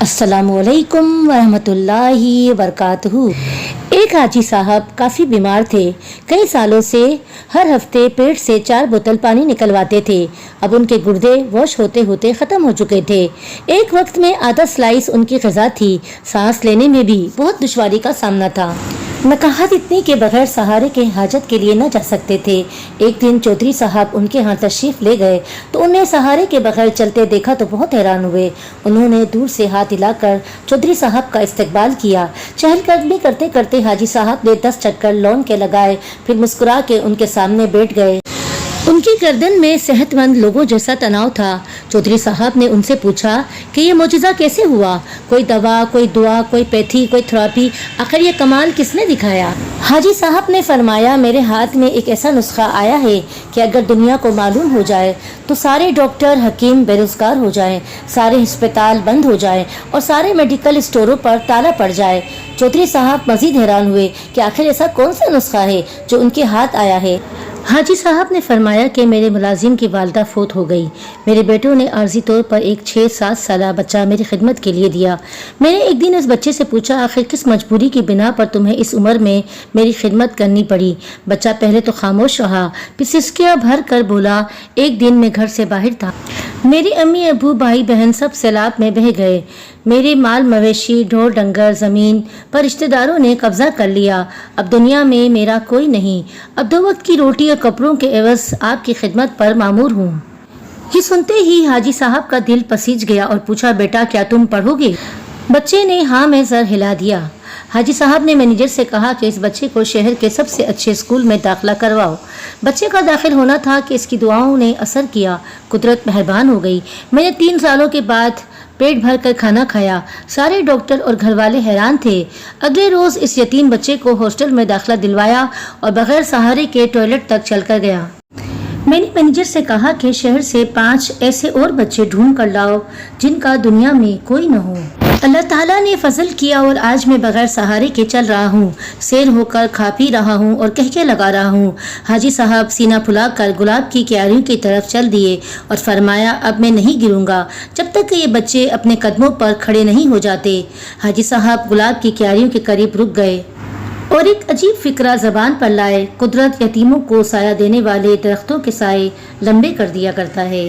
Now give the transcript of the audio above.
السلام علیکم ورحمۃ اللہ وبرکاتہ۔ ایک حاجی صاحب کافی بیمار تھے، کئی سالوں سے ہر ہفتے پیٹ سے 4 بوتل پانی نکلواتے تھے۔ اب ان کے گردے واش ہوتے ہوتے ختم ہو چکے تھے۔ ایک وقت میں آدھا سلائس ان کی غذا تھی، سانس لینے میں بھی بہت دشواری کا سامنا تھا۔ نکاحت اتنی کے بغیر سہارے کے حاجت کے لیے نہ جا سکتے تھے۔ ایک دن چودھری صاحب ان کے ہاں تشریف لے گئے تو انہیں سہارے کے بغیر چلتے دیکھا تو بہت حیران ہوئے۔ انہوں نے دور سے ہاتھ ہلا کر چودھری صاحب کا استقبال کیا۔ چہل قدمی کرتے کرتے حاجی صاحب نے 10 چکر لون کے لگائے، پھر مسکرا کے ان کے سامنے بیٹھ گئے۔ ان کی گردن میں صحت مند لوگوں جیسا تناؤ تھا۔ چودھری صاحب نے ان سے پوچھا کہ یہ معجزہ کیسے ہوا؟ کوئی دوا، کوئی دعا، کوئی پیتھی، کوئی تھراپی، آخر یہ کمال کس نے دکھایا؟ حاجی صاحب نے فرمایا، میرے ہاتھ میں ایک ایسا نسخہ آیا ہے کہ اگر دنیا کو معلوم ہو جائے تو سارے ڈاکٹر حکیم بے روزگار ہو جائیں، سارے ہسپتال بند ہو جائیں اور سارے میڈیکل اسٹوروں پر تالا پڑ جائے۔ چودھری صاحب مزید حیران ہوئے کہ آخر ایسا کون سا نسخہ ہے جو ان کے ہاتھ آیا ہے؟ حاجی صاحب نے فرمایا کہ میرے ملازم کی والدہ فوت ہو گئی۔ میرے بیٹوں نے عارضی طور پر ایک 6-7 سالہ بچہ میری خدمت کے لیے دیا۔ میں نے ایک دن اس بچے سے پوچھا، آخر کس مجبوری کی بنا پر تمہیں اس عمر میں میری خدمت کرنی پڑی؟ بچہ پہلے تو خاموش رہا، پھر سسکیاں بھر کر بولا، ایک دن میں گھر سے باہر تھا، میری امی ابو بھائی بہن سب سیلاب میں بہہ گئے، میرے مال مویشی ڈھور ڈنگر زمین پر رشتہ داروں نے قبضہ کر لیا، اب دنیا میں میرا کوئی نہیں، اب 2 وقت کی روٹی اور کپڑوں کے عوض آپ کی خدمت پر مامور ہوں۔ یہ سنتے ہی حاجی صاحب کا دل پسیج گیا اور پوچھا، بیٹا کیا تم پڑھو گے؟ بچے نے ہاں میں سر ہلا دیا۔ حاجی صاحب نے مینیجر سے کہا کہ اس بچے کو شہر کے سب سے اچھے اسکول میں داخلہ کرواؤ۔ بچے کا داخل ہونا تھا کہ اس کی دعاؤں نے اثر کیا، قدرت مہربان ہو گئی۔ میں نے 3 سالوں کے بعد پیٹ بھر کر کھانا کھایا۔ سارے ڈاکٹر اور گھر والے حیران تھے۔ اگلے روز اس یتیم بچے کو ہاسٹل میں داخلہ دلوایا اور بغیر سہارے کے ٹوائلٹ تک چل کر گیا۔ میں نے مینیجر سے کہا کہ شہر سے 5 ایسے اور بچے ڈھونڈ کر لاؤ جن کا دنیا میں کوئی نہ ہو۔ اللہ تعالیٰ نے فضل کیا اور آج میں بغیر سہارے کے چل رہا ہوں، سیر ہو کر کھا پی رہا ہوں اور کہکے لگا رہا ہوں۔ حاجی صاحب سینہ پھلا کر گلاب کی کیاریوں کی طرف چل دیے اور فرمایا، اب میں نہیں گروں گا جب تک کہ یہ بچے اپنے قدموں پر کھڑے نہیں ہو جاتے۔ حاجی صاحب گلاب کی کیاریوں کے قریب رک گئے اور ایک عجیب فکرہ زبان پر لائے، قدرت یتیموں کو سایہ دینے والے درختوں کے سائے لمبے کر دیا کرتا ہے۔